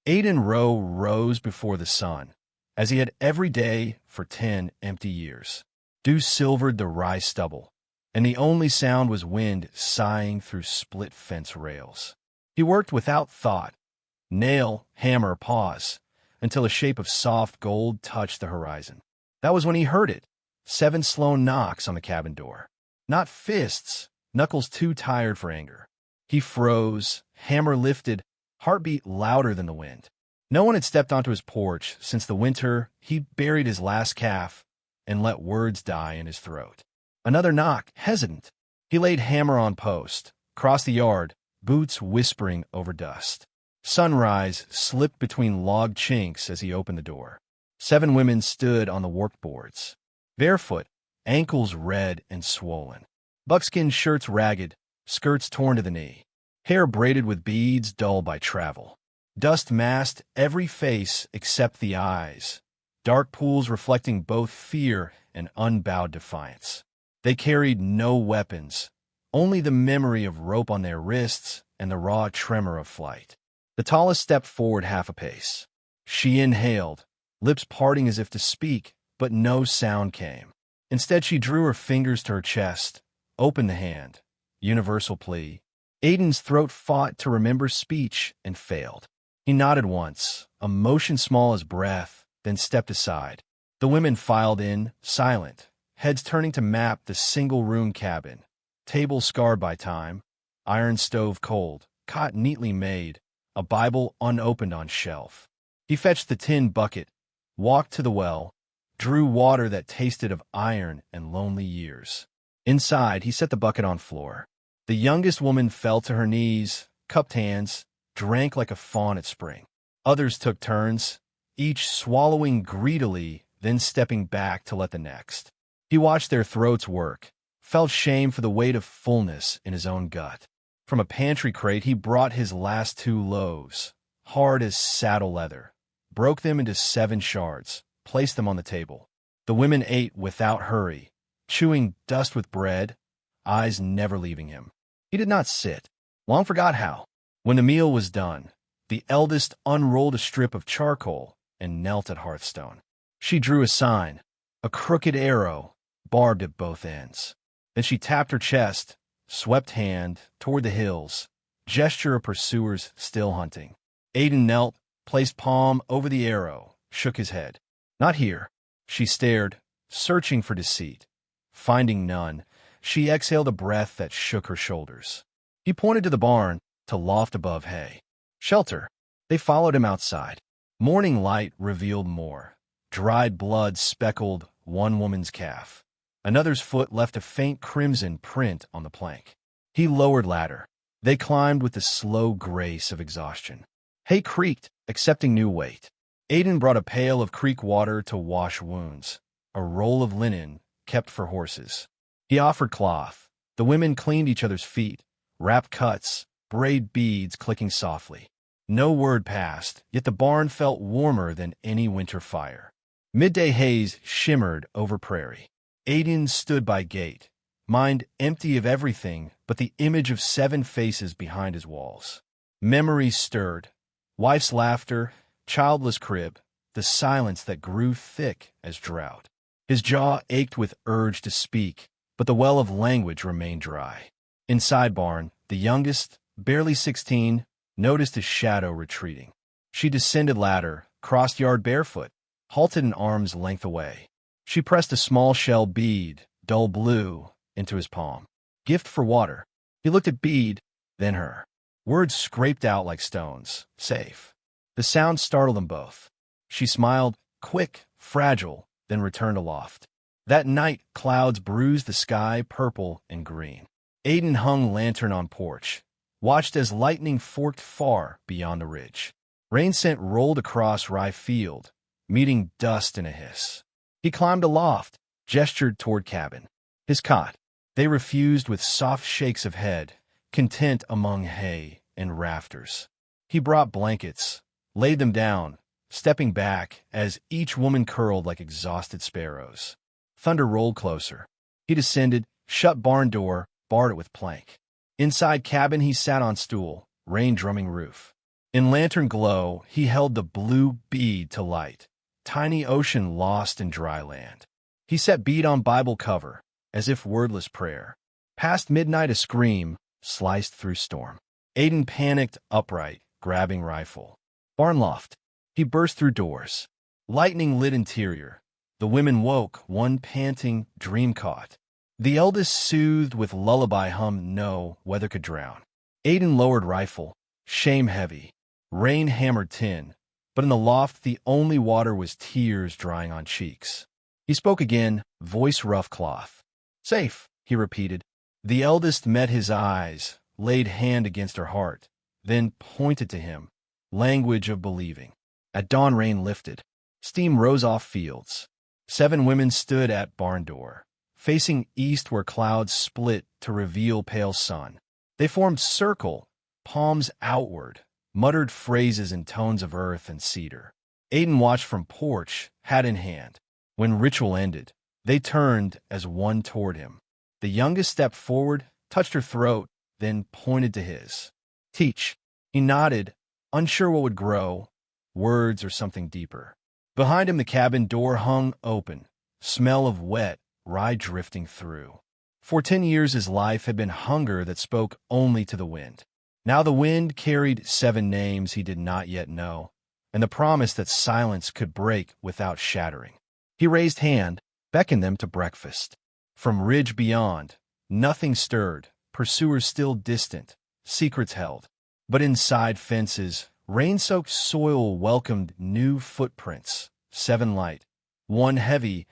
Aidan Rowe rose before the sun, as he had every day for 10 empty years. Dew silvered the rye stubble, and the only sound was wind sighing through split fence rails. He worked without thought, nail, hammer, pause, until a shape of soft gold touched the horizon. That was when he heard it. 7 slow knocks on the cabin door. Not fists, knuckles too tired for anger. He froze, hammer lifted, heartbeat louder than the wind. No one had stepped onto his porch since the winter he buried his last calf and let words die in his throat. Another knock, hesitant. He laid hammer on post, crossed the yard, boots whispering over dust. Sunrise slipped between log chinks as he opened the door. 7 women stood on the warped boards, barefoot, ankles red and swollen. Buckskin shirts ragged, skirts torn to the knee. Hair braided with beads dull by travel. Dust masked every face except the eyes, dark pools reflecting both fear and unbowed defiance. They carried no weapons, only the memory of rope on their wrists and the raw tremor of flight. The tallest stepped forward half a pace. She inhaled, lips parting as if to speak, but no sound came. Instead, she drew her fingers to her chest, opened the hand. Universal plea. Aidan's throat fought to remember speech and failed. He nodded once, a motion small as breath, then stepped aside. The women filed in, silent, heads turning to map the single-room cabin. Table scarred by time, iron stove cold, cot neatly made, a Bible unopened on shelf. He fetched the tin bucket, walked to the well, drew water that tasted of iron and lonely years. Inside, he set the bucket on floor. The youngest woman fell to her knees, cupped hands, drank like a fawn at spring. Others took turns, each swallowing greedily, then stepping back to let the next. He watched their throats work, felt shame for the weight of fullness in his own gut. From a pantry crate, he brought his last 2 loaves, hard as saddle leather, broke them into 7 shards, placed them on the table. The women ate without hurry, chewing dust with bread, eyes never leaving him. He did not sit. Long forgot how. When the meal was done, the eldest unrolled a strip of charcoal and knelt at hearthstone. She drew a sign, a crooked arrow, barbed at both ends. Then she tapped her chest, swept hand toward the hills, gesture of pursuers still hunting. Aidan knelt, placed palm over the arrow, shook his head. Not here. She stared, searching for deceit. Finding none, she exhaled a breath that shook her shoulders. He pointed to the barn, to loft above hay. Shelter. They followed him outside. Morning light revealed more. Dried blood speckled one woman's calf. Another's foot left a faint crimson print on the plank. He lowered ladder. They climbed with the slow grace of exhaustion. Hay creaked, accepting new weight. Aidan brought a pail of creek water to wash wounds, a roll of linen kept for horses. He offered cloth. The women cleaned each other's feet, wrapped cuts, braid beads clicking softly. No word passed, yet the barn felt warmer than any winter fire. Midday haze shimmered over prairie. Aidan stood by gate, mind empty of everything but the image of 7 faces behind his walls. Memories stirred. Wife's laughter, childless crib, the silence that grew thick as drought. His jaw ached with urge to speak, but the well of language remained dry. Inside barn, the youngest, barely 16, noticed his shadow retreating. She descended ladder, crossed yard barefoot, halted an arm's length away. She pressed a small shell bead, dull blue, into his palm. Gift for water. He looked at bead, then her. Words scraped out like stones. Safe. The sound startled them both. She smiled, quick, fragile, then returned aloft. That night, clouds bruised the sky purple and green. Aidan hung lantern on porch, watched as lightning forked far beyond the ridge. Rain scent rolled across rye field, meeting dust in a hiss. He climbed aloft, gestured toward cabin. His cot. They refused with soft shakes of head, content among hay and rafters. He brought blankets, laid them down, stepping back as each woman curled like exhausted sparrows. Thunder rolled closer. He descended, shut barn door, barred it with plank. Inside cabin he sat on stool, rain drumming roof. In lantern glow, he held the blue bead to light, tiny ocean lost in dry land. He set bead on Bible cover, as if wordless prayer. Past midnight a scream sliced through storm. Aiden panicked upright, grabbing rifle. Barn loft. He burst through doors. Lightning lit interior. The women woke, one panting, dream caught. The eldest soothed with lullaby hum no weather could drown. Aiden lowered rifle, shame heavy. Rain hammered tin, but in the loft the only water was tears drying on cheeks. He spoke again, voice rough cloth. Safe, he repeated. The eldest met his eyes, laid hand against her heart, then pointed to him, language of believing. At dawn rain lifted. Steam rose off fields. 7 women stood at barn door, facing east where clouds split to reveal pale sun. They formed circle, palms outward, muttered phrases in tones of earth and cedar. Aiden watched from porch, hat in hand. When ritual ended, they turned as one toward him. The youngest stepped forward, touched her throat, then pointed to his. Teach. He nodded, unsure what would grow, words or something deeper. Behind him the cabin door hung open, smell of wet, rye drifting through. For 10 years his life had been hunger that spoke only to the wind. Now the wind carried 7 names he did not yet know, and the promise that silence could break without shattering. He raised hand, beckoned them to breakfast. From ridge beyond, nothing stirred, pursuers still distant, secrets held. But inside fences, rain-soaked soil welcomed new footprints, 7 light, 1 heavy,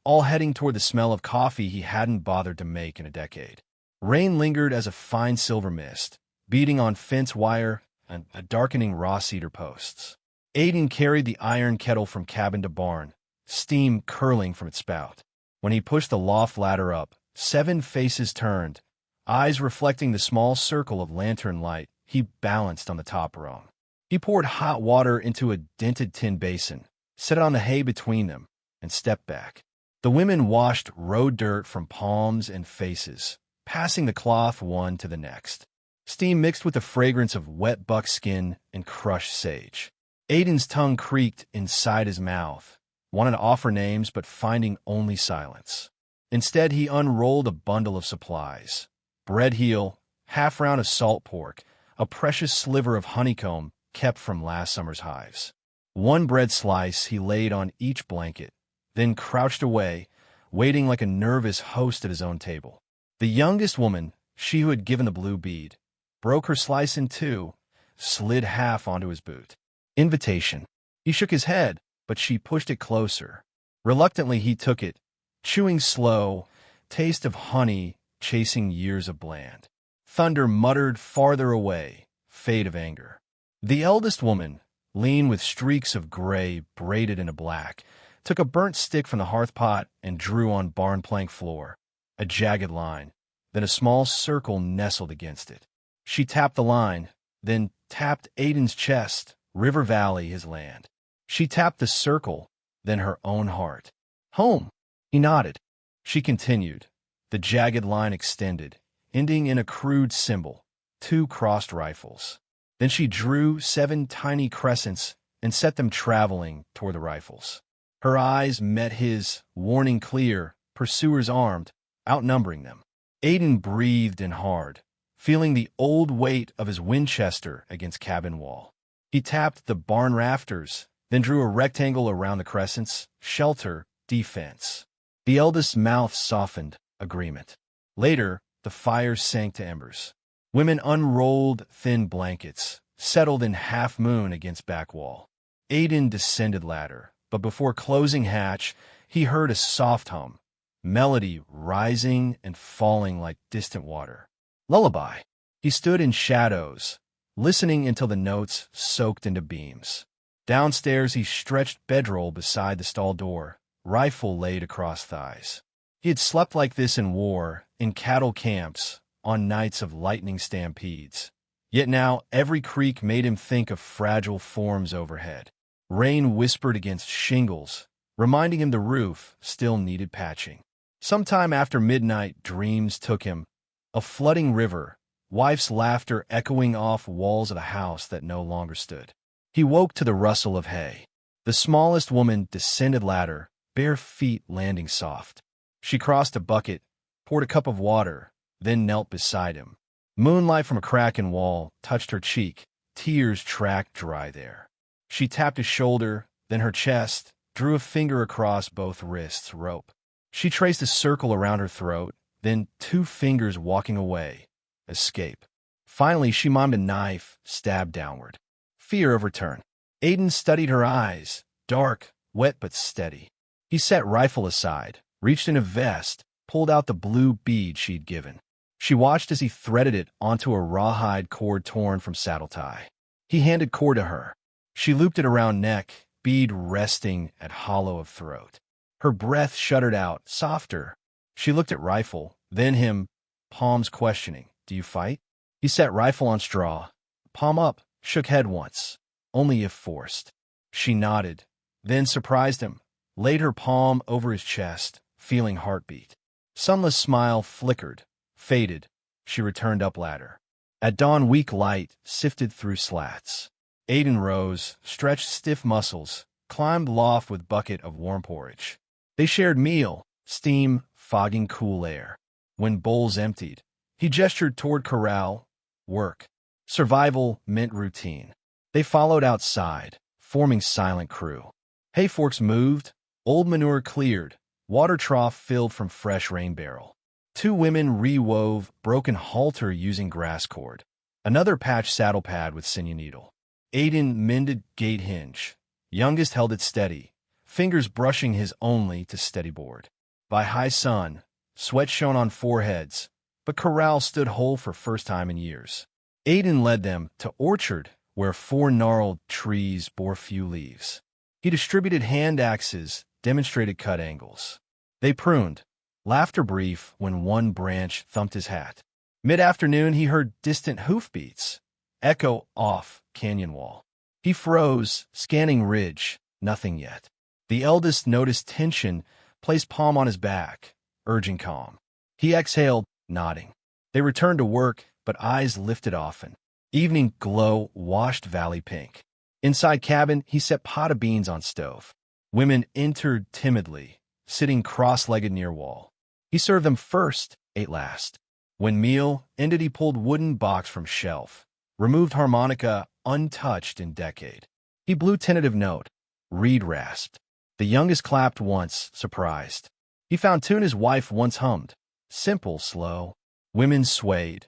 all heading toward the smell of coffee he hadn't bothered to make in a decade. Rain lingered as a fine silver mist, beating on fence wire and darkening raw cedar posts. Aiden carried the iron kettle from cabin to barn, steam curling from its spout. When he pushed the loft ladder up, 7 faces turned, eyes reflecting the small circle of lantern light he balanced on the top rung. He poured hot water into a dented tin basin, set it on the hay between them, and stepped back. The women washed road dirt from palms and faces, passing the cloth one to the next. Steam mixed with the fragrance of wet buckskin and crushed sage. Aiden's tongue creaked inside his mouth, wanted to offer names but finding only silence. Instead, he unrolled a bundle of supplies. Bread heel, half round of salt pork, a precious sliver of honeycomb kept from last summer's hives. 1 bread slice he laid on each blanket, then crouched away, waiting like a nervous host at his own table. The youngest woman, she who had given the blue bead, broke her slice in 2, slid half onto his boot. Invitation. He shook his head, but she pushed it closer. Reluctantly he took it, chewing slow, taste of honey chasing years of bland. Thunder muttered farther away, fade of anger. The eldest woman, lean with streaks of gray braided into black, took a burnt stick from the hearth pot and drew on barn plank floor, a jagged line, then a small circle nestled against it. She tapped the line, then tapped Aiden's chest, River Valley, his land. She tapped the circle, then her own heart. Home. He nodded. She continued. The jagged line extended, ending in a crude symbol, 2 crossed rifles. Then she drew 7 tiny crescents and set them traveling toward the rifles. Her eyes met his, warning clear, pursuers armed, outnumbering them. Aiden breathed in hard, feeling the old weight of his Winchester against cabin wall. He tapped the barn rafters, then drew a rectangle around the crescents, shelter, defense. The eldest's mouth softened, agreement. Later, the fire sank to embers. Women unrolled thin blankets, settled in half-moon against back wall. Aiden descended ladder, but before closing hatch, he heard a soft hum, melody rising and falling like distant water. Lullaby. He stood in shadows, listening until the notes soaked into beams. Downstairs he stretched bedroll beside the stall door, rifle laid across thighs. He had slept like this in war, in cattle camps, on nights of lightning stampedes. Yet now every creak made him think of fragile forms overhead. Rain whispered against shingles, reminding him the roof still needed patching. Sometime after midnight, dreams took him. A flooding river, wife's laughter echoing off walls of the house that no longer stood. He woke to the rustle of hay. The smallest woman descended ladder, bare feet landing soft. She crossed a bucket, poured a cup of water, then knelt beside him. Moonlight from a crack in wall touched her cheek, tears tracked dry there. She tapped his shoulder, then her chest, drew a finger across both wrists, rope. She traced a circle around her throat, then 2 fingers walking away. Escape. Finally, she mimed a knife, stabbed downward. Fear of return. Aiden studied her eyes, dark, wet but steady. He set rifle aside, reached in a vest, pulled out the blue bead she'd given. She watched as he threaded it onto a rawhide cord torn from saddle tie. He handed cord to her. She looped it around neck, bead resting at hollow of throat. Her breath shuddered out, softer. She looked at rifle, then him, palms questioning. Do you fight? He set rifle on straw, palm up, shook head once. Only if forced. She nodded, then surprised him, laid her palm over his chest, feeling heartbeat. Sunless smile flickered, faded. She returned up ladder. At dawn, weak light sifted through slats. Aiden rose, stretched stiff muscles, climbed loft with bucket of warm porridge. They shared meal, steam, fogging cool air. When bowls emptied, he gestured toward corral, work. Survival meant routine. They followed outside, forming silent crew. Hay forks moved, old manure cleared, water trough filled from fresh rain barrel. 2 women re-wove broken halter using grass cord. Another patched saddle pad with sinew needle. Aiden mended gate hinge. Youngest held it steady, fingers brushing his only to steady board. By high sun, sweat shone on foreheads, but corral stood whole for first time in years. Aiden led them to orchard, where 4 gnarled trees bore few leaves. He distributed hand axes, demonstrated cut angles. They pruned, laughter brief when one branch thumped his hat. Mid-afternoon he heard distant hoofbeats, echo off canyon wall. He froze, scanning ridge, nothing yet. The eldest noticed tension, placed palm on his back, urging calm. He exhaled, nodding. They returned to work, but eyes lifted often. Evening glow washed valley pink. Inside cabin, he set pot of beans on stove. Women entered timidly, sitting cross-legged near wall. He served them first, ate last. When meal ended, he pulled wooden box from shelf, removed harmonica untouched in decade. He blew tentative note, reed rasped. The youngest clapped once, surprised. He found tune his wife once hummed, simple, slow. Women swayed.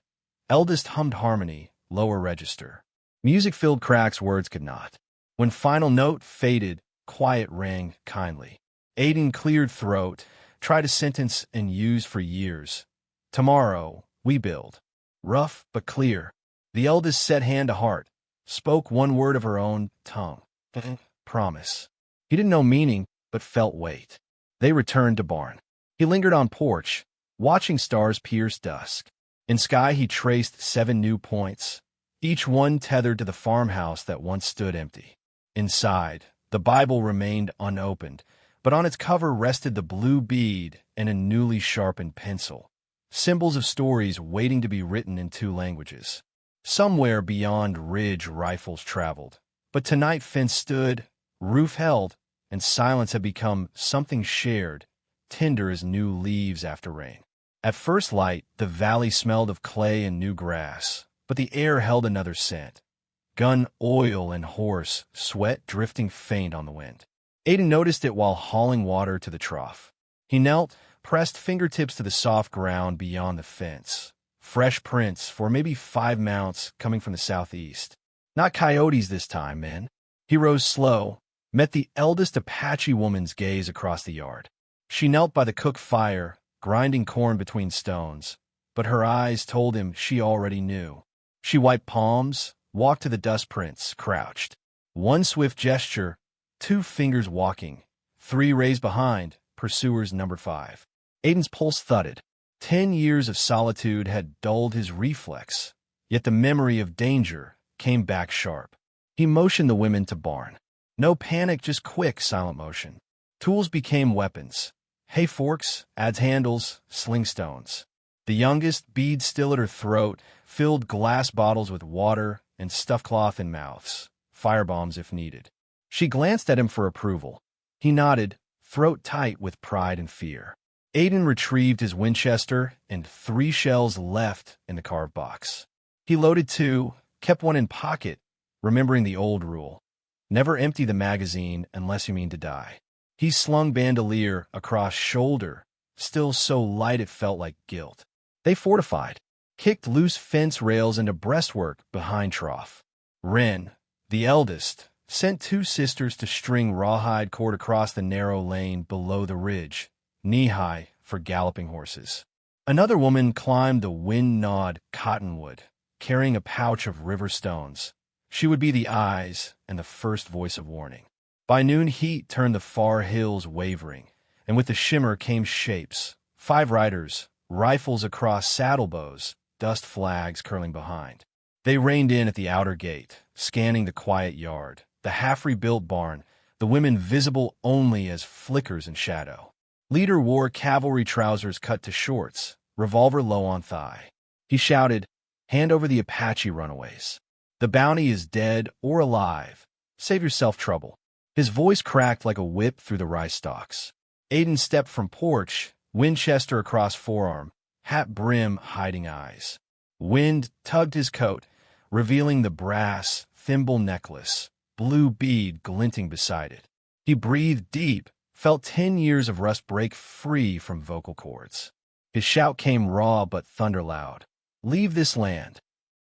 Eldest hummed harmony, lower register. Music filled cracks words could not. When final note faded, quiet rang kindly. Aiden cleared throat, tried a sentence and used for years. Tomorrow, we build. Rough but clear. The eldest set hand to heart, spoke one word of her own tongue. Promise. He didn't know meaning, but felt weight. They returned to barn. He lingered on porch, watching stars pierce dusk. In sky he traced 7 new points, each one tethered to the farmhouse that once stood empty. Inside, the Bible remained unopened, but on its cover rested the blue bead and a newly sharpened pencil, symbols of stories waiting to be written in 2 languages. Somewhere beyond ridge rifles traveled, but tonight fence stood, roof held, and silence had become something shared, tender as new leaves after rain. At first light, the valley smelled of clay and new grass, but the air held another scent. Gun oil and horse, sweat drifting faint on the wind. Aiden noticed it while hauling water to the trough. He knelt, pressed fingertips to the soft ground beyond the fence. Fresh prints for maybe 5 mounts coming from the southeast. Not coyotes this time, man. He rose slow, met the eldest Apache woman's gaze across the yard. She knelt by the cook fire, grinding corn between stones, but her eyes told him she already knew. She wiped palms, walked to the dust prints, crouched. One swift gesture, 2 fingers walking, 3 raised behind, pursuers numbered 5. Aiden's pulse thudded. 10 years of solitude had dulled his reflex, yet the memory of danger came back sharp. He motioned the women to barn. No panic, just quick, silent motion. Tools became weapons. Hay forks, adze handles, sling stones. The The youngest, beads still at her throat, filled glass bottles with water and stuffed cloth in mouths, firebombs if needed. She glanced at him for approval. He nodded, throat tight with pride and fear. Aiden retrieved his Winchester and 3 shells left in the carved box. He loaded 2, kept one in pocket, remembering the old rule. Never empty the magazine unless you mean to die. He slung bandolier across shoulder, still so light it felt like guilt. They fortified, kicked loose fence rails into breastwork behind trough. Wren, the eldest, sent 2 sisters to string rawhide cord across the narrow lane below the ridge, knee-high for galloping horses. Another woman climbed the wind-gnawed cottonwood, carrying a pouch of river stones. She would be the eyes and the first voice of warning. By noon, heat turned the far hills wavering, and with the shimmer came shapes. 5 riders, rifles across saddle bows, dust flags curling behind. They reined in at the outer gate, scanning the quiet yard, the half-rebuilt barn, the women visible only as flickers in shadow. Leader wore cavalry trousers cut to shorts, revolver low on thigh. He shouted, "Hand over the Apache runaways. The bounty is dead or alive. Save yourself trouble." His voice cracked like a whip through the rice stalks. Aiden stepped from porch, Winchester across forearm, hat brim hiding eyes. Wind tugged his coat, revealing the brass thimble necklace, blue bead glinting beside it. He breathed deep, felt 10 years of rust break free from vocal cords. His shout came raw but thunder loud. "Leave this land."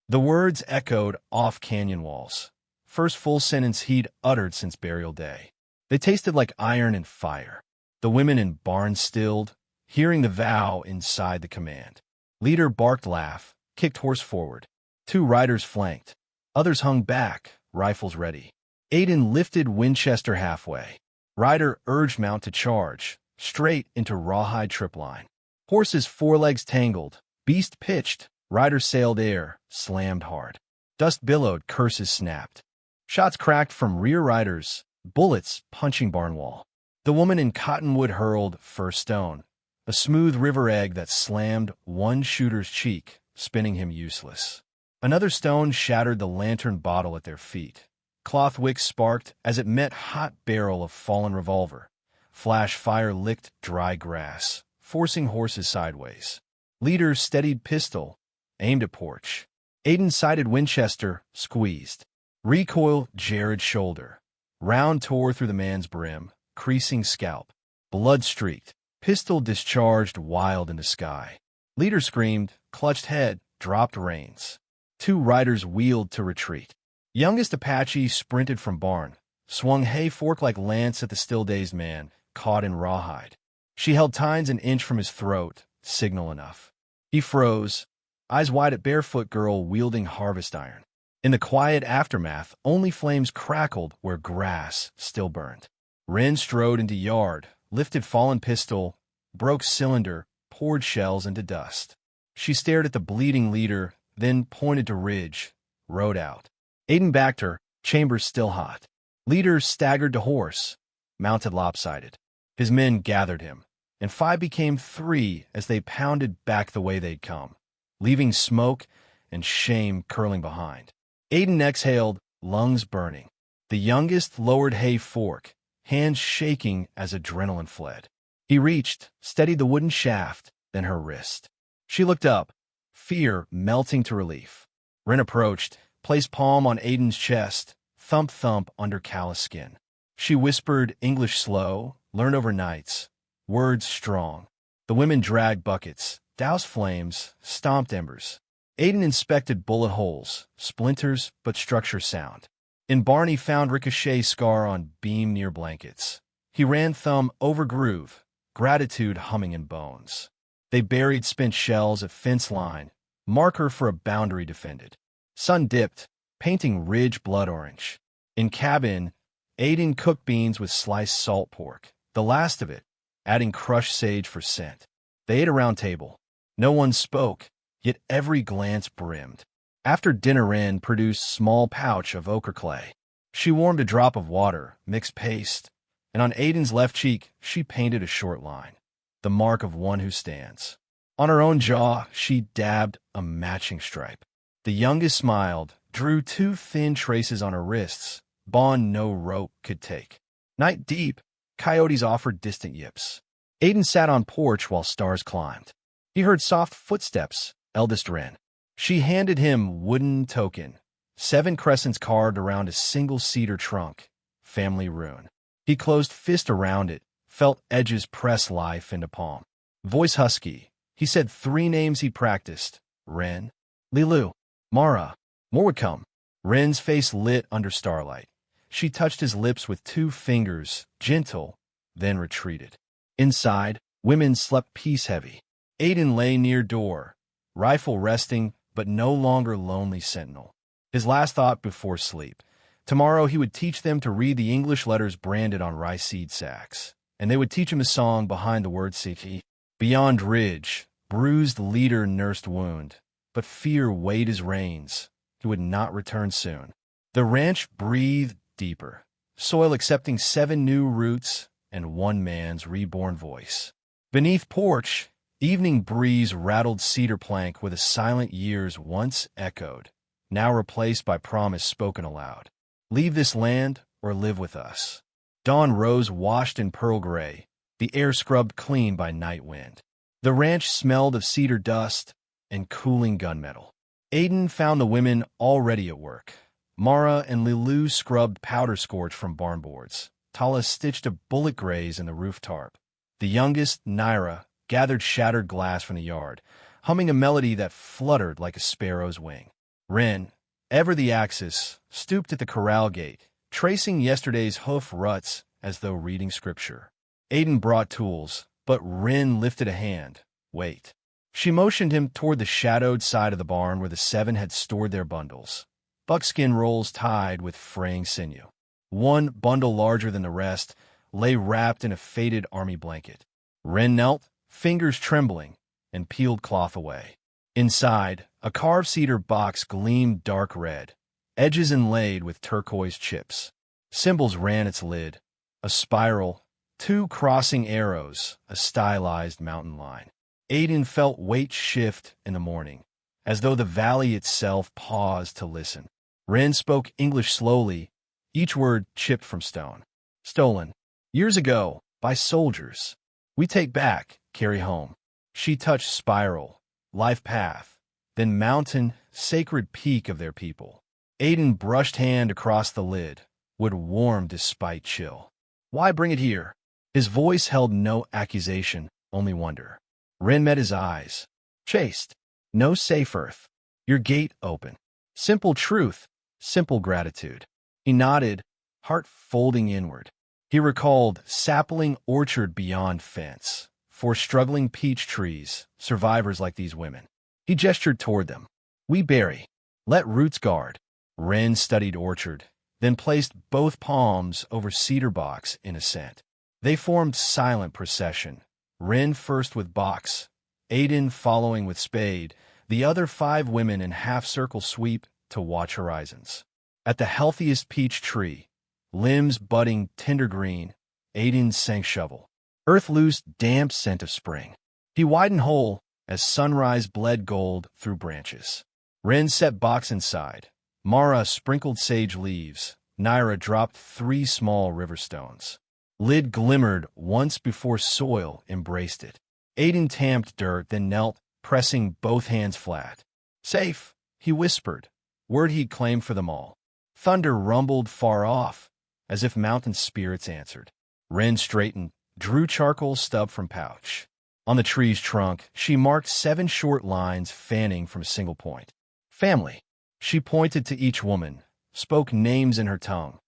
The words echoed off canyon walls. First full sentence he'd uttered since burial day. They tasted like iron and fire. The women in barns stilled, hearing the vow inside the command. Leader barked laugh, kicked horse forward. 2 riders flanked. Others hung back, rifles ready. Aiden lifted Winchester halfway. Rider urged mount to charge, straight into rawhide tripline. Horse's forelegs tangled, beast pitched, rider sailed air, slammed hard. Dust billowed, curses snapped. Shots cracked from rear riders, bullets punching barn wall. The woman in cottonwood hurled first stone, a smooth river egg that slammed one shooter's cheek, spinning him useless. Another stone shattered the lantern bottle at their feet. Cloth wick sparked as it met hot barrel of fallen revolver. Flash fire licked dry grass, forcing horses sideways. Leader steadied pistol, aimed at porch. Aiden sighted Winchester, squeezed. Recoil Jared's shoulder. Round tore through the man's brim, creasing scalp. Blood streaked. Pistol discharged wild in the sky. Leader screamed, clutched head, dropped reins. 2 riders wheeled to retreat. Youngest Apache sprinted from barn, swung hay fork like lance at the still-dazed man, caught in rawhide. She held tines an inch from his throat, signal enough. He froze, eyes wide at barefoot girl wielding harvest iron. In the quiet aftermath, only flames crackled where grass still burned. Wren strode into yard, lifted fallen pistol, broke cylinder, poured shells into dust. She stared at the bleeding leader, then pointed to ridge, rode out. Aiden backed her, chambers still hot. Leader staggered to horse, mounted lopsided. His men gathered him, and 5 became 3 as they pounded back the way they'd come, leaving smoke and shame curling behind. Aiden exhaled, lungs burning. The youngest lowered hay fork, hands shaking as adrenaline fled. He reached, steadied the wooden shaft, then her wrist. She looked up, fear melting to relief. Wren approached, placed palm on Aiden's chest, thump-thump under callous skin. She whispered English slow, learned over nights, words strong. The women dragged buckets, doused flames, stomped embers. Aiden inspected bullet holes, splinters, but structure sound. In barn he found ricochet scar on beam near blankets. He ran thumb over groove, gratitude humming in bones. They buried spent shells at fence line, marker for a boundary defended. Sun dipped, painting ridge blood orange. In cabin, Aiden cooked beans with sliced salt pork, the last of it, adding crushed sage for scent. They ate around table. No one spoke, yet every glance brimmed. After dinner, Wren produced small pouch of ochre clay. She warmed a drop of water, mixed paste, and on Aiden's left cheek she painted a short line, the mark of one who stands. On her own jaw, she dabbed a matching stripe. The youngest smiled, drew two thin traces on her wrists, bond no rope could take. Night deep, coyotes offered distant yips. Aiden sat on porch while stars climbed. He heard soft footsteps, eldest Wren. She handed him wooden token, 7 crescents carved around a single cedar trunk, family rune. He closed fist around it, felt edges press life into palm. Voice husky, he said 3 names he practiced, Wren, Lilu, Mara. More would come. Wren's face lit under starlight. She touched his lips with 2 fingers, gentle, then retreated. Inside, women slept peace-heavy. Aiden lay near door, rifle resting, but no longer lonely sentinel. His last thought before sleep. Tomorrow he would teach them to read the English letters branded on rice seed sacks, and they would teach him a song behind the word Siki. Beyond ridge, bruised leader nursed wound, but fear weighed his reins. He would not return soon. The ranch breathed deeper, soil accepting 7 new roots and 1 man's reborn voice. Beneath porch, evening breeze rattled cedar plank with a silent years once echoed, now replaced by promise spoken aloud. Leave this land or live with us. Dawn rose washed in pearl gray, the air scrubbed clean by night wind. The ranch smelled of cedar dust and cooling gunmetal. Aiden found the women already at work. Mara and Lilu scrubbed powder scorch from barn boards. Tala stitched a bullet graze in the roof tarp. The youngest, Naira, gathered shattered glass from the yard, humming a melody that fluttered like a sparrow's wing. Wren, ever the axis, stooped at the corral gate, tracing yesterday's hoof ruts as though reading scripture. Aiden brought tools, but Wren lifted a hand. Wait. She motioned him toward the shadowed side of the barn where the 7 had stored their bundles. Buckskin rolls tied with fraying sinew. 1 bundle larger than the rest lay wrapped in a faded army blanket. Wren knelt, fingers trembling, and peeled cloth away. Inside, a carved cedar box gleamed dark red, edges inlaid with turquoise chips. Symbols ran its lid, a spiral, 2 crossing arrows, a stylized mountain line. Aiden felt weight shift in the morning, as though the valley itself paused to listen. Wren spoke English slowly, each word chipped from stone. Stolen. Years ago, by soldiers. We take back, carry home. She touched spiral, life path, then mountain, sacred peak of their people. Aiden brushed hand across the lid, would warm despite chill. Why bring it here? His voice held no accusation, only wonder. Wren met his eyes. Chaste. No safe earth. Your gate open. Simple truth, simple gratitude. He nodded, heart folding inward. He recalled sapling orchard beyond fence, for struggling peach trees, survivors like these women. He gestured toward them. We bury. Let roots guard. Wren studied orchard, then placed both palms over cedar box in ascent. They formed silent procession. Wren first with box, Aiden following with spade, the other 5 women in half-circle sweep to watch horizons. At the healthiest peach tree, limbs budding tender green, Aiden sank shovel. Earth loosed damp scent of spring. He widened hole as sunrise bled gold through branches. Wren set box inside. Mara sprinkled sage leaves. Naira dropped 3 small river stones. Lid glimmered once before soil embraced it. Aiden tamped dirt, then knelt, pressing both hands flat. Safe, he whispered, word he'd claimed for them all. Thunder rumbled far off, as if mountain spirits answered. Wren straightened, drew charcoal stub from pouch. On the tree's trunk, she marked 7 short lines fanning from a single point. Family. She pointed to each woman, spoke names in her tongue.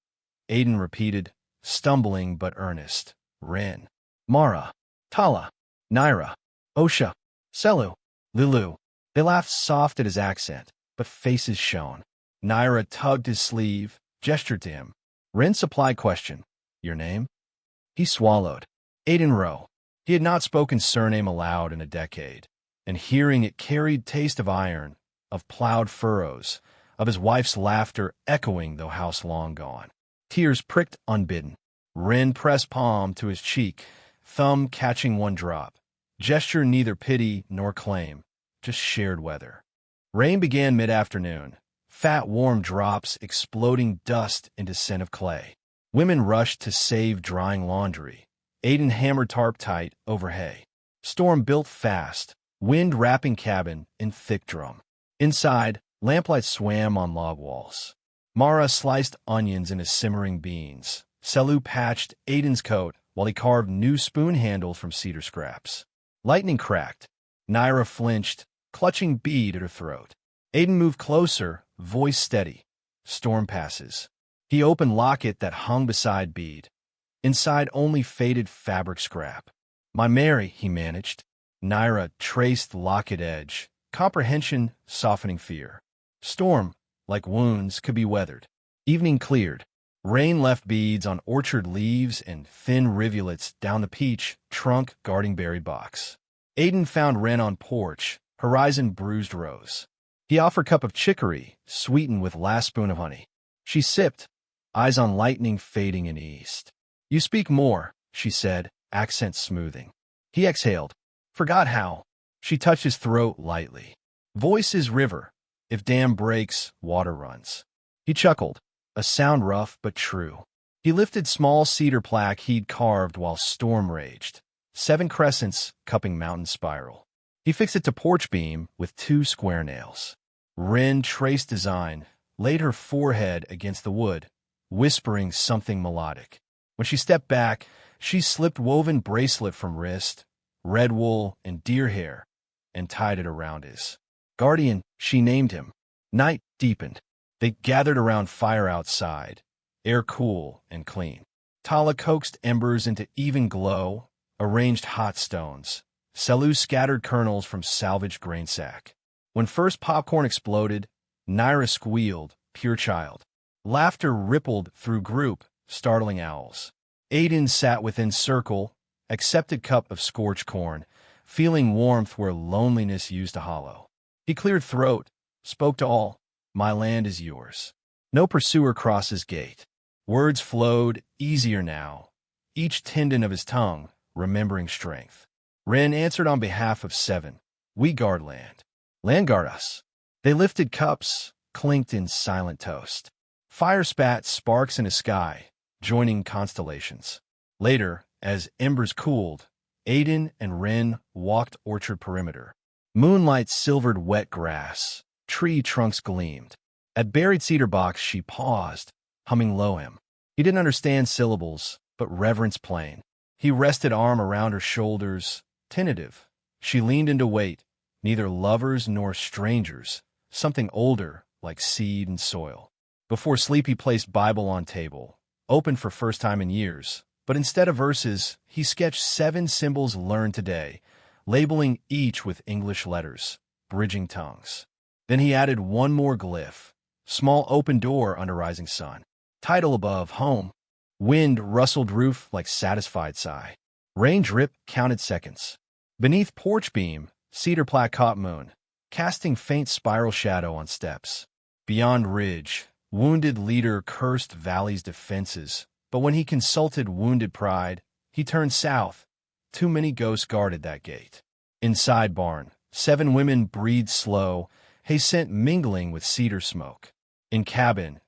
Aiden repeated, stumbling but earnest. Wren. Mara. Tala. Naira. Osha. Selu. Lilu. They laughed soft at his accent, but faces shone. Naira tugged his sleeve, gestured to him. Wren supply question. Your name? He swallowed. Aiden Rowe. He had not spoken surname aloud in a decade, and hearing it carried taste of iron, of plowed furrows, of his wife's laughter echoing though house long gone. Tears pricked unbidden. Wren pressed palm to his cheek, thumb catching one drop. gesture neither pity nor claim, just shared weather. Rain began mid-afternoon, fat warm drops exploding dust into scent of clay. Women rushed to save drying laundry. Aiden hammered tarp tight over hay. Storm built fast, wind wrapping cabin in thick drum. Inside, lamplight swam on log walls. Mara sliced onions into simmering beans. Selu patched Aiden's coat while he carved new spoon handles from cedar scraps. Lightning cracked. Naira flinched, clutching bead at her throat. Aiden moved closer, voice steady. Storm passes. He opened locket that hung beside bead. Inside only faded fabric scrap. "My Mary," he managed. Naira traced locket edge, comprehension softening fear. Storm, like wounds, could be weathered. Evening cleared. Rain left beads on orchard leaves and thin rivulets down the peach trunk guarding buried box. Aiden found Wren on porch, horizon bruised rose. He offered cup of chicory, sweetened with last spoon of honey. She sipped, eyes on lightning fading in east. "You speak more," she said, accent smoothing. He exhaled. Forgot how. She touched his throat lightly. "Voice is river. If dam breaks, water runs." He chuckled, a sound rough but true. He lifted small cedar plaque he'd carved while storm raged. 7 crescents cupping mountain spiral. He fixed it to porch beam with 2 square nails. Wren traced design, laid her forehead against the wood, whispering something melodic. When she stepped back, she slipped woven bracelet from wrist, red wool and deer hair, and tied it around his. Guardian, she named him. Night deepened. They gathered around fire outside, air cool and clean. Tala coaxed embers into even glow, arranged hot stones. Selu scattered kernels from salvaged grain sack. When first popcorn exploded, Naira squealed, pure child. Laughter rippled through group, startling owls. Aiden sat within circle, accepted cup of scorched corn, feeling warmth where loneliness used to hollow. He cleared throat, spoke to all. "My land is yours." No pursuer crosses gate. Words flowed, easier now, each tendon of his tongue remembering strength. Wren answered on behalf of 7. "We guard land. Land guard us." They lifted cups, clinked in silent toast. Fire spat sparks in the sky, joining constellations. Later, as embers cooled, Aiden and Wren walked orchard perimeter. Moonlight silvered wet grass. Tree trunks gleamed. At buried cedar box she paused, humming Loam. He didn't understand syllables, but reverence plain. He rested arm around her shoulders, tentative. She leaned into weight, neither lovers nor strangers, something older, like seed and soil. Before sleep he placed Bible on table, open for first time in years, but instead of verses, he sketched 7 symbols learned today, labeling each with English letters, bridging tongues. Then he added one more glyph, small open door under rising sun. Title above, home. Wind rustled roof like satisfied sigh. Rain drip counted seconds. Beneath porch beam, cedar plaque caught moon, casting faint spiral shadow on steps. Beyond ridge, wounded leader cursed valley's defenses, but when he consulted wounded pride, he turned south. Too many ghosts guarded that gate. Inside barn, 7 women breathed slow, hay scent mingling with cedar smoke. In cabin,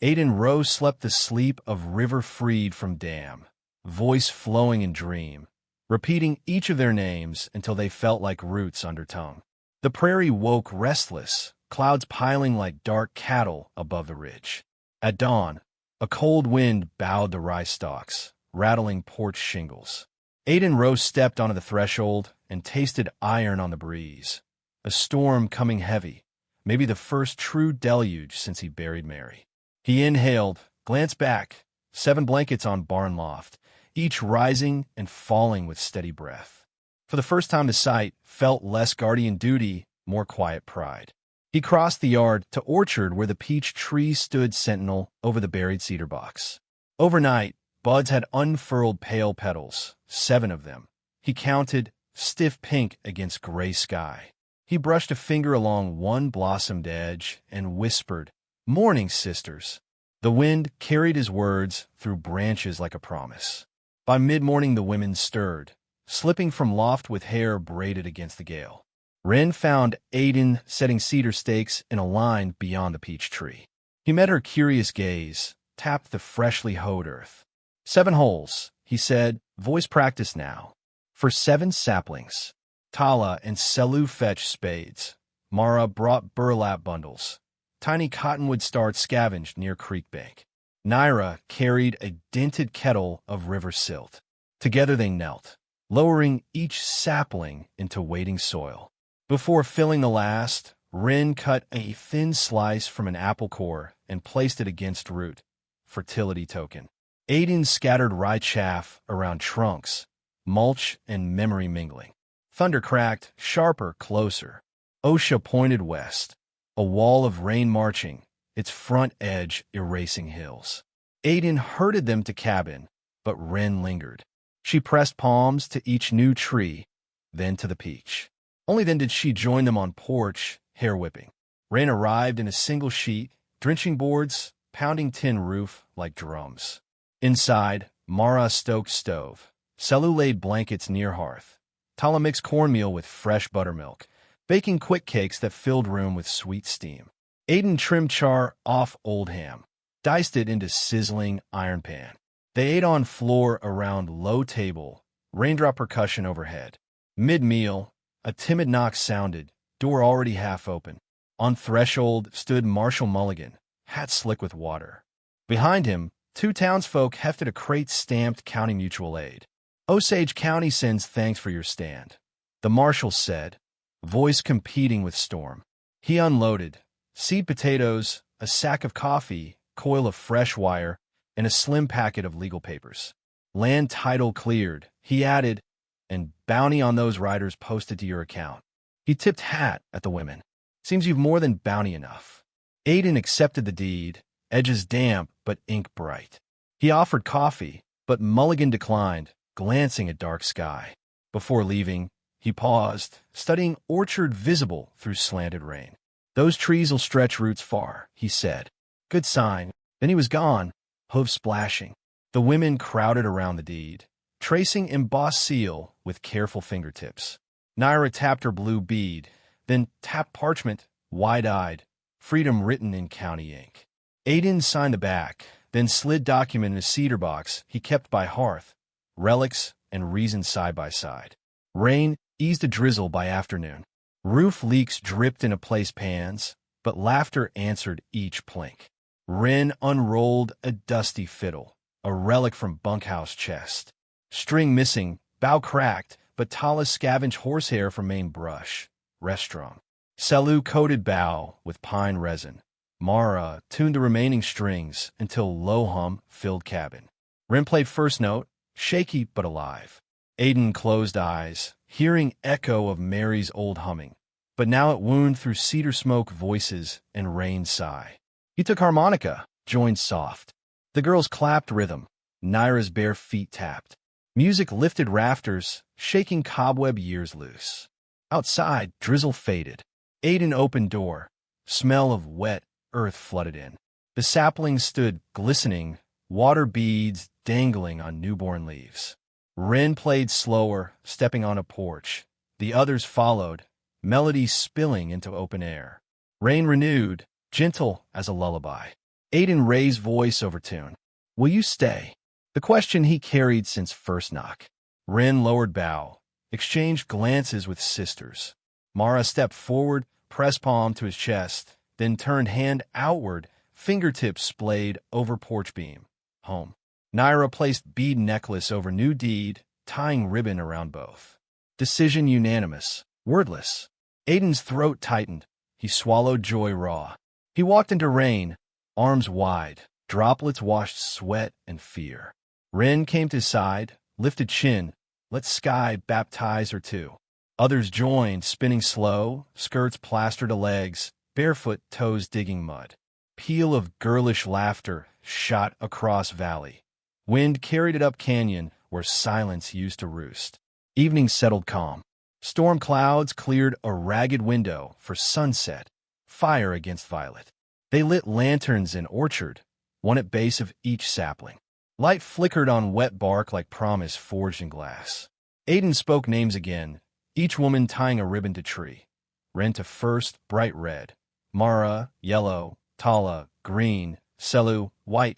Aiden Rose slept the sleep of river freed from dam, voice flowing in dream, repeating each of their names until they felt like roots under tongue. The prairie woke restless, clouds piling like dark cattle above the ridge. At dawn, a cold wind bowed the rice stalks, rattling porch shingles. Aiden Rose stepped onto the threshold and tasted iron on the breeze. A storm coming heavy, maybe the first true deluge since he buried Mary. He inhaled, glanced back, 7 blankets on barn loft, each rising and falling with steady breath. For the first time the sight felt less guardian duty, more quiet pride. He crossed the yard to orchard where the peach tree stood sentinel over the buried cedar box. Overnight, buds had unfurled pale petals, 7 of them. He counted, stiff pink against gray sky. He brushed a finger along one blossomed edge and whispered, "Morning, sisters." The wind carried his words through branches like a promise. By mid-morning the women stirred, slipping from loft with hair braided against the gale. Rin found Aiden setting cedar stakes in a line beyond the peach tree. He met her curious gaze, tapped the freshly hoed earth. 7 holes, he said, voice practice now. For 7 saplings. Tala and Selu fetched spades. Mara brought burlap bundles. Tiny cottonwood starts scavenged near creek bank. Naira carried a dented kettle of river silt. Together they knelt, lowering each sapling into waiting soil. Before filling the last, Rin cut a thin slice from an apple core and placed it against root, fertility token. Aiden scattered rye chaff around trunks, mulch and memory mingling. Thunder cracked, sharper, closer. Osha pointed west, a wall of rain marching, its front edge erasing hills. Aiden herded them to cabin, but Rin lingered. She pressed palms to each new tree, then to the peach. Only then did she join them on porch, hair whipping. Rain arrived in a single sheet, drenching boards, pounding tin roof like drums. Inside, Mara stoked stove. Selu laid blankets near hearth. Tala mixed cornmeal with fresh buttermilk, baking quick cakes that filled room with sweet steam. Aiden trimmed char off old ham, diced it into sizzling iron pan. They ate on floor around low table, raindrop percussion overhead. Mid-meal, a timid knock sounded, door already half open. On threshold stood Marshal Mulligan, hat slick with water. Behind him, 2 townsfolk hefted a crate stamped County Mutual Aid. Osage County sends thanks for your stand, the marshal said, voice competing with storm. He unloaded seed potatoes, a sack of coffee, coil of fresh wire, and a slim packet of legal papers. Land title cleared, he added, and bounty on those riders posted to your account. He tipped hat at the women. Seems you've more than bounty enough. Aiden accepted the deed, edges damp but ink bright. He offered coffee, but Mulligan declined, glancing at dark sky. Before leaving, he paused, studying orchard visible through slanted rain. Those trees'll stretch roots far, he said. Good sign. Then he was gone, hooves splashing. The women crowded around the deed, tracing embossed seal with careful fingertips. Naira tapped her blue bead, then tapped parchment, wide-eyed, freedom written in county ink. Aiden signed the back, then slid document in a cedar box he kept by hearth, relics and reason side by side. Rain eased a drizzle by afternoon. Roof leaks dripped into place pans, but laughter answered each plink. Rin unrolled a dusty fiddle, a relic from bunkhouse chest. String missing, bow cracked, but Tala scavenged horsehair from main brush. Rest strong. Selu coated bow with pine resin. Mara tuned the remaining strings until low hum filled cabin. Rin played first note, shaky but alive. Aiden closed eyes, hearing echo of Mary's old humming, but now it wound through cedar smoke voices and rain sigh. He took harmonica, joined soft. The girls clapped rhythm. Naira's bare feet tapped. Music lifted rafters, shaking cobweb years loose. Outside, drizzle faded. Aiden opened door. Smell of wet earth flooded in. The saplings stood glistening, water beads dangling on newborn leaves. Rin played slower, stepping on a porch. The others followed, melody spilling into open air. Rain renewed, gentle as a lullaby. Aiden raised voice over tune. Will you stay? The question he carried since first knock. Rin lowered bow, exchanged glances with sisters. Mara stepped forward, pressed palm to his chest, then turned hand outward, fingertips splayed over porch beam. Home. Naira placed bead necklace over new deed, tying ribbon around both. Decision unanimous, wordless. Aiden's throat tightened. He swallowed joy raw. He walked into rain, arms wide, droplets washed sweat and fear. Rin came to his side, lifted chin, let sky baptize her too. Others joined, spinning slow, skirts plastered to legs, barefoot toes digging mud. Peal of girlish laughter shot across valley. Wind carried it up canyon where silence used to roost. Evening settled calm. Storm clouds cleared a ragged window for sunset, fire against violet. They lit lanterns in orchard, one at base of each sapling. Light flickered on wet bark like promise forged in glass. Aiden spoke names again, each woman tying a ribbon to tree. Ren to first, bright red. Mara, yellow. Tala, green. Selu, white.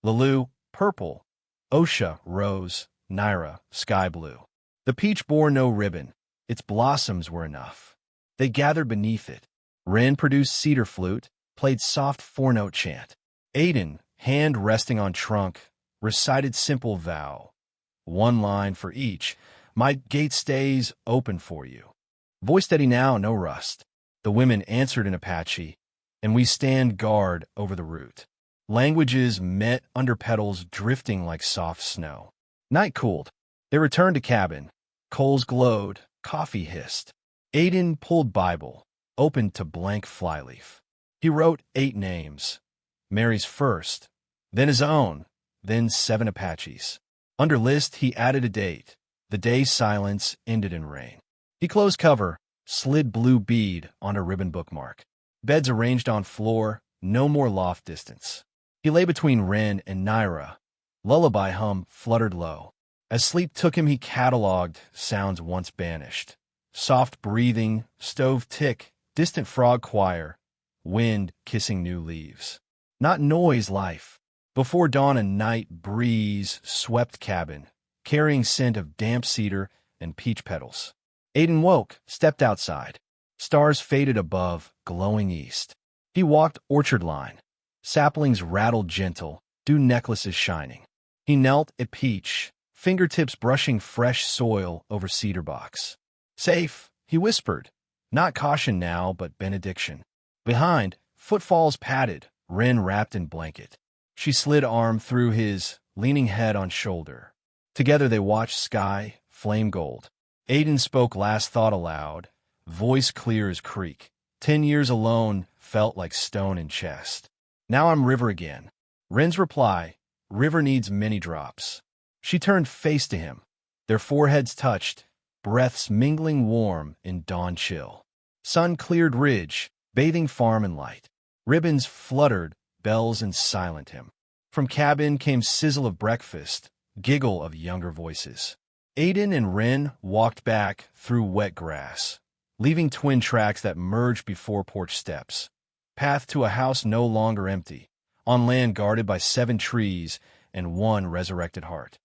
Lalu, purple. Osha, rose. Naira, sky blue. The peach bore no ribbon. Its blossoms were enough. They gathered beneath it. Ren produced cedar flute, played soft four-note chant. Aiden, hand resting on trunk, recited simple vow. One line for each. My gate stays open for you. Voice steady now, no rust. The women answered in Apache, and we stand guard over the root. Languages met under petals drifting like soft snow. Night cooled. They returned to cabin. Coals glowed, coffee hissed. Aiden pulled Bible, opened to blank flyleaf. He wrote 8 names. Mary's first, then his own, then 7 Apaches. Under list, he added a date. The day's silence ended in rain. He closed cover, slid blue bead on a ribbon bookmark. Beds arranged on floor, no more loft distance. He lay between Ren and Naira. Lullaby hum fluttered low. As sleep took him, he cataloged sounds once banished. Soft breathing, stove tick, distant frog choir, wind kissing new leaves. Not noise, life. Before dawn, a night breeze swept cabin, carrying scent of damp cedar and peach petals. Aiden woke, stepped outside. Stars faded above, glowing east. He walked orchard line. Saplings rattled gentle, dew necklaces shining. He knelt at peach, fingertips brushing fresh soil over cedar box. Safe, he whispered. Not caution now, but benediction. Behind, footfalls padded, Ren wrapped in blanket. She slid arm through his, leaning head on shoulder. Together they watched sky, flame gold. Aiden spoke last thought aloud, voice clear as creek. 10 years alone felt like stone in chest. Now I'm river again. Ren's reply, river needs many drops. She turned face to him. Their foreheads touched, breaths mingling warm in dawn chill. Sun-cleared ridge, bathing farm in light. Ribbons fluttered, bells and silent him. From cabin came sizzle of breakfast, giggle of younger voices. Aiden and Ren walked back through wet grass, leaving twin tracks that merged before porch steps. Path to a house no longer empty, on land guarded by 7 trees and 1 resurrected heart.